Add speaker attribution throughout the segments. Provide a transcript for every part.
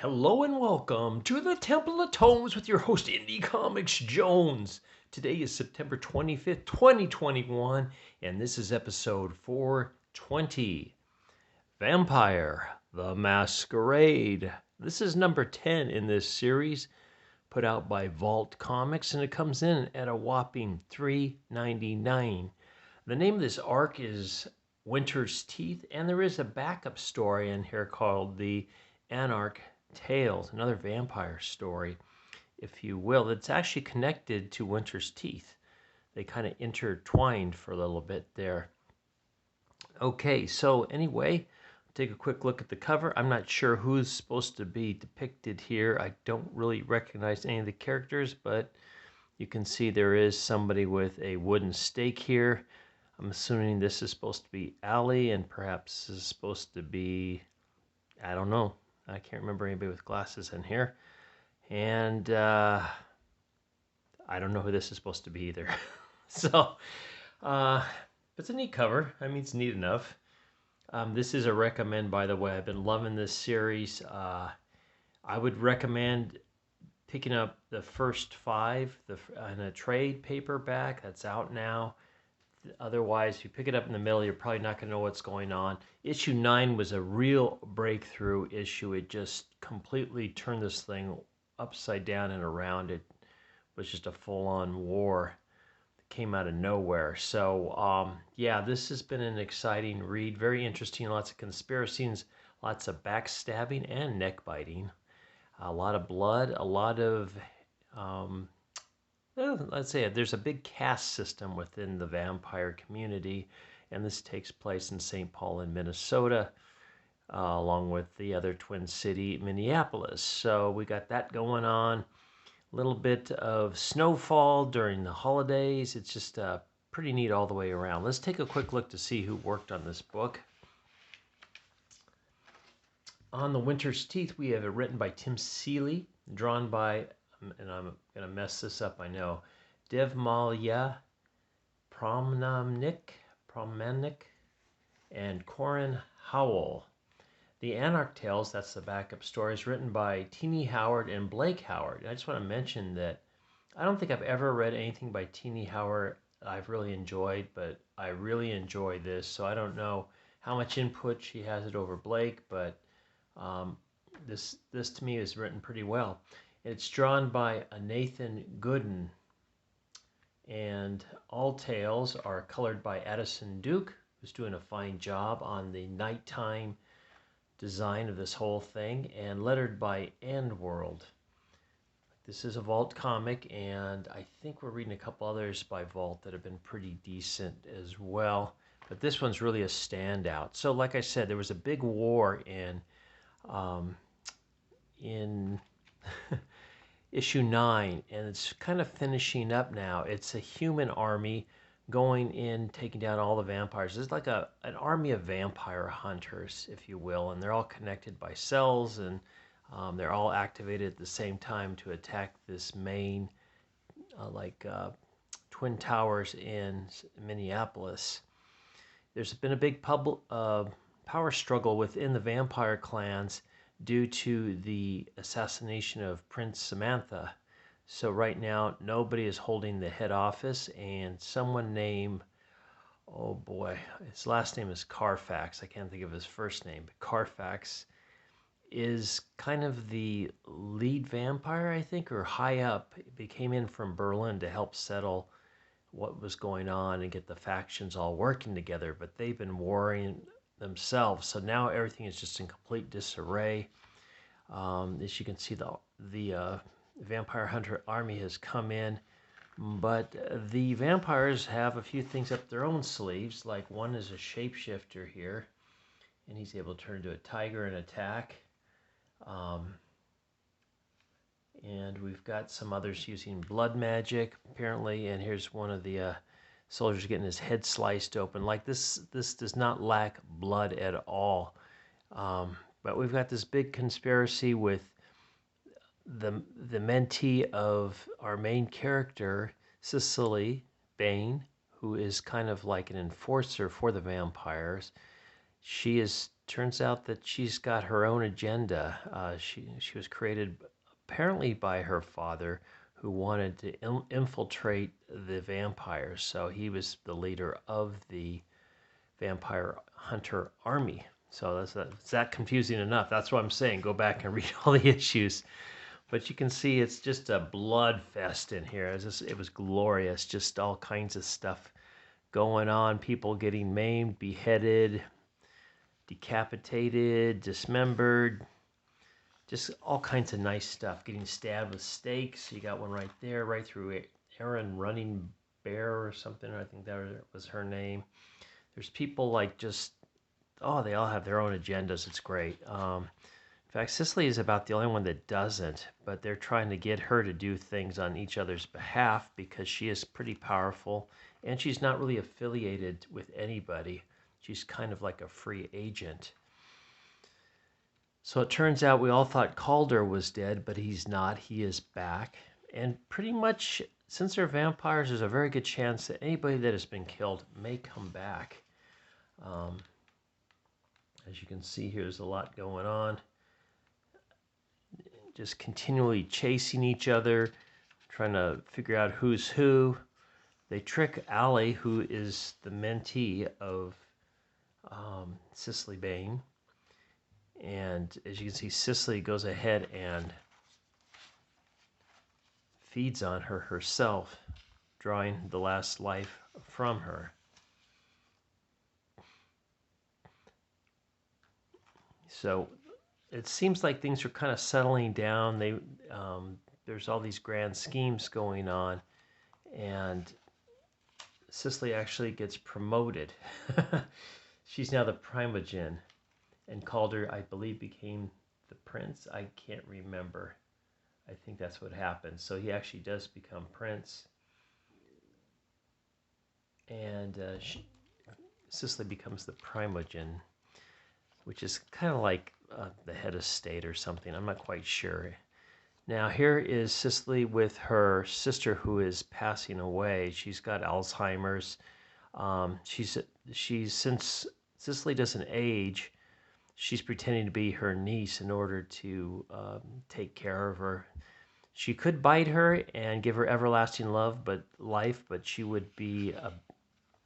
Speaker 1: Hello and welcome to the Temple of Tomes with your host, Indie Comics Jones. Today is September 25th, 2021, and this is episode 420, Vampire, the Masquerade. This is number 10 in this series, put out by Vault Comics, and it comes in at a whopping $3.99. The name of this arc is Winter's Teeth, and there is a backup story in here called the Anarch Tales, another vampire story, if you will. It's actually connected to Winter's Teeth. They kind of intertwined for a little bit there. Okay, so anyway, take a quick look at the cover. I'm not sure who's supposed to be depicted here. I don't really recognize any of the characters, but you can see there is somebody with a wooden stake here. I'm assuming this is supposed to be Allie, and perhaps this is supposed to be, I don't know. I can't remember anybody with glasses in here. And I don't know who this is supposed to be either. So, it's a neat cover. I mean, it's neat enough. This is a recommend, by the way. I've been loving this series. I would recommend picking up the first 5 in a trade paperback that's out now. Otherwise, if you pick it up in the middle, you're probably not going to know what's going on. Issue 9 was a real breakthrough issue. It just completely turned this thing upside down and around. It was just a full-on war that came out of nowhere. So, yeah, this has been an exciting read. Very interesting. Lots of conspiracies, lots of backstabbing and neck-biting. A lot of blood, a lot of... let's say there's a big caste system within the vampire community, and this takes place in St. Paul in Minnesota, along with the other Twin City, Minneapolis. So we got that going on. A little bit of snowfall during the holidays. It's just pretty neat all the way around. Let's take a quick look to see who worked on this book. On the Winter's Teeth, we have it written by Tim Seeley, drawn by, and I'm going to mess this up, I know, Devmalya Promanic, and Corin Howell. The Anarch Tales, that's the backup story, is written by Teenie Howard and Blake Howard. And I just want to mention that I don't think I've ever read anything by Teenie Howard I've really enjoyed, but I really enjoy this, so I don't know how much input she has it over Blake, but this to me is written pretty well. It's drawn by Nathan Gooden, and all tales are colored by Addison Duke, who's doing a fine job on the nighttime design of this whole thing, and lettered by Endworld. This is a Vault comic, and I think we're reading a couple others by Vault that have been pretty decent as well, but this one's really a standout. So like I said, there was a big war in issue 9, and it's kind of finishing up now. It's a human army going in, taking down all the vampires. It's like an army of vampire hunters, if you will, and they're all connected by cells, and they're all activated at the same time to attack this main, Twin Towers in Minneapolis. There's been a big power struggle within the vampire clans due to the assassination of Prince Samantha. So right now, nobody is holding the head office, and someone named, oh boy, his last name is Carfax. I can't think of his first name, but Carfax is kind of the lead vampire, I think, or high up. He came in from Berlin to help settle what was going on and get the factions all working together, but they've been warring themselves. So now everything is just in complete disarray. As you can see, the vampire hunter army has come in, but the vampires have a few things up their own sleeves. Like one is a shapeshifter here, and he's able to turn into a tiger and attack. And we've got some others using blood magic, apparently, and here's one of the soldiers getting his head sliced open. Like this does not lack blood at all. But we've got this big conspiracy with the mentee of our main character, Cicely Bain, who is kind of like an enforcer for the vampires. She is turns out that she's got her own agenda. She was created apparently by her father, who wanted to infiltrate the vampires. So he was the leader of the vampire hunter army. So it's that confusing enough. That's what I'm saying. Go back and read all the issues. But you can see it's just a blood fest in here. It was glorious. Just all kinds of stuff going on. People getting maimed, beheaded, decapitated, dismembered. Just all kinds of nice stuff. Getting stabbed with stakes. You got one right there, right through Aaron Running Bear or something. I think that was her name. There's people like just, oh, they all have their own agendas. It's great. In fact, Cicely is about the only one that doesn't, but they're trying to get her to do things on each other's behalf because she is pretty powerful and she's not really affiliated with anybody. She's kind of like a free agent. So it turns out we all thought Calder was dead, but he's not. He is back. And pretty much, since they're vampires, there's a very good chance that anybody that has been killed may come back. As you can see, here's a lot going on. Just continually chasing each other, trying to figure out who's who. They trick Allie, who is the mentee of Cicely Bain. And as you can see, Cicely goes ahead and feeds on her herself, drawing the last life from her. So it seems like things are kind of settling down. There's all these grand schemes going on, and Cicely actually gets promoted. She's now the Primogen, and Calder, I believe, became the prince. I can't remember. I think that's what happened. So he actually does become prince, and Cicely becomes the Primogen, which is kind of like the head of state or something. I'm not quite sure. Now here is Cicely with her sister who is passing away. She's got Alzheimer's. She's since Cicely doesn't age, she's pretending to be her niece in order to take care of her. She could bite her and give her everlasting life, but she would be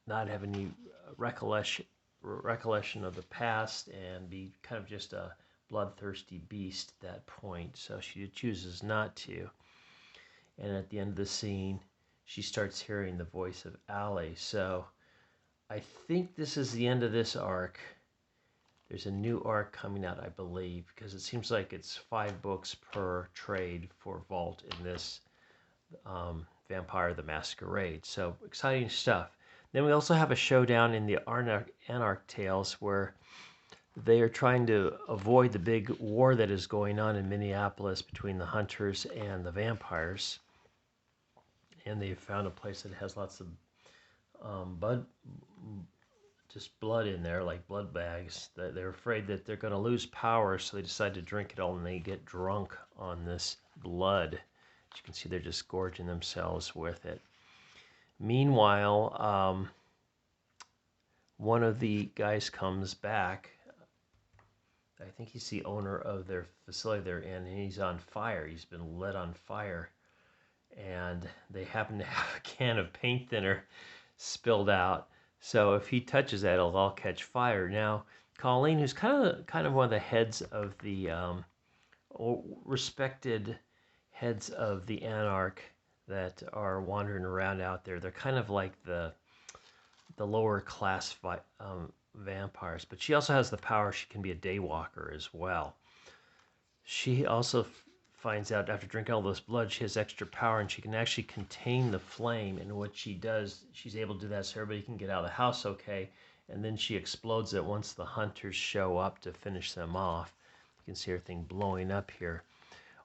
Speaker 1: not have any recollection of the past and be kind of just a bloodthirsty beast at that point. So she chooses not to. And at the end of the scene, she starts hearing the voice of Allie. So I think this is the end of this arc. There's a new arc coming out, I believe, because it seems like it's 5 books per trade for Vault in this Vampire the Masquerade. So exciting stuff. Then we also have a showdown in the Anarch Tales where they are trying to avoid the big war that is going on in Minneapolis between the hunters and the vampires. And they found a place that has lots of blood in there, like blood bags. They're afraid that they're going to lose power, so they decide to drink it all, and they get drunk on this blood. As you can see, they're just gorging themselves with it. Meanwhile, one of the guys comes back. I think he's the owner of their facility they're in, and he's on fire. He's been lit on fire. And they happen to have a can of paint thinner spilled out. So if he touches that, it'll all catch fire. Now, Colleen, who's kind of one of the heads of the respected heads of the Anarch that are wandering around out there, they're kind of like the lower class vampires. But she also has the power; she can be a daywalker as well. She also finds out after drinking all this blood, she has extra power and she can actually contain the flame. And what she does, she's able to do that so everybody can get out of the house okay. And then she explodes it once the hunters show up to finish them off. You can see everything blowing up here,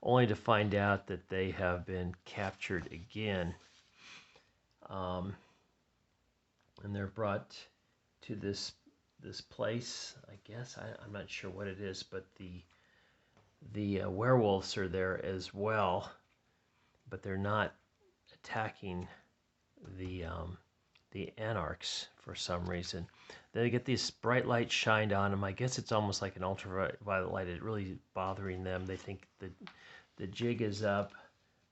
Speaker 1: only to find out that they have been captured again. And they're brought to this place, I guess. I'm not sure what it is, but the werewolves are there as well, but they're not attacking the the Anarchs for some reason. They get these bright lights shined on them. I guess it's almost like an ultraviolet light. It really bothering them. They think the jig is up,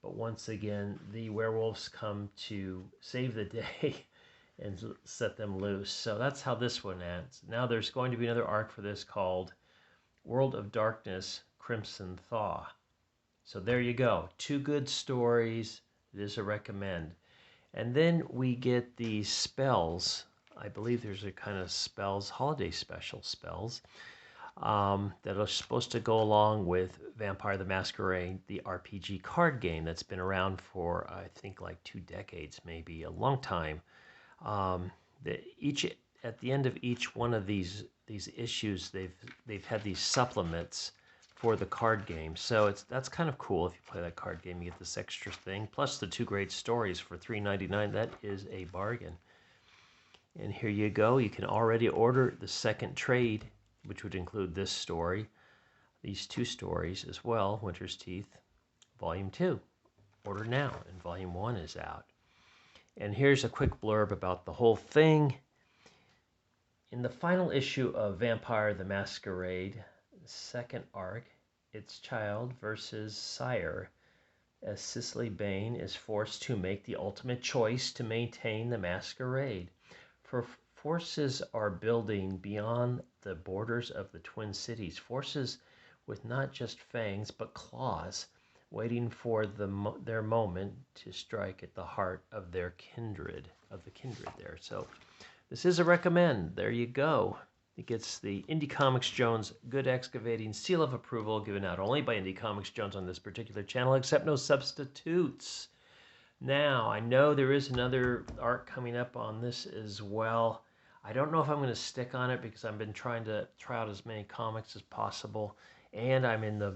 Speaker 1: but once again, the werewolves come to save the day and set them loose. So that's how this one ends. Now there's going to be another arc for this called World of Darkness, Crimson Thaw. So there you go. 2 good stories. It is a recommend. And then we get the spells. I believe there's a kind of spells, holiday special spells, that are supposed to go along with Vampire the Masquerade, the RPG card game that's been around for, I think, like 2 decades, maybe a long time. At the end of each one of these issues, they've had these supplements for the card game. So that's kind of cool. If you play that card game, you get this extra thing plus the 2 great stories for $3.99. That is a bargain. And here you go. You can already order the second trade, which would include this story, these 2 stories as well. Winter's Teeth, Volume 2. Order now, and Volume 1 is out. And here's a quick blurb about the whole thing. In the final issue of Vampire the Masquerade, second arc, it's child versus sire, as Cicely Bain is forced to make the ultimate choice to maintain the masquerade. For forces are building beyond the borders of the Twin Cities, forces with not just fangs but claws, waiting for their moment to strike at the heart of their kindred, there. So this is a recommend. There you go. It gets the Indie Comics Jones Good Excavating seal of approval, given out only by Indie Comics Jones on this particular channel, except no substitutes. Now, I know there is another arc coming up on this as well. I don't know if I'm going to stick on it because I've been trying to try out as many comics as possible, and I'm in the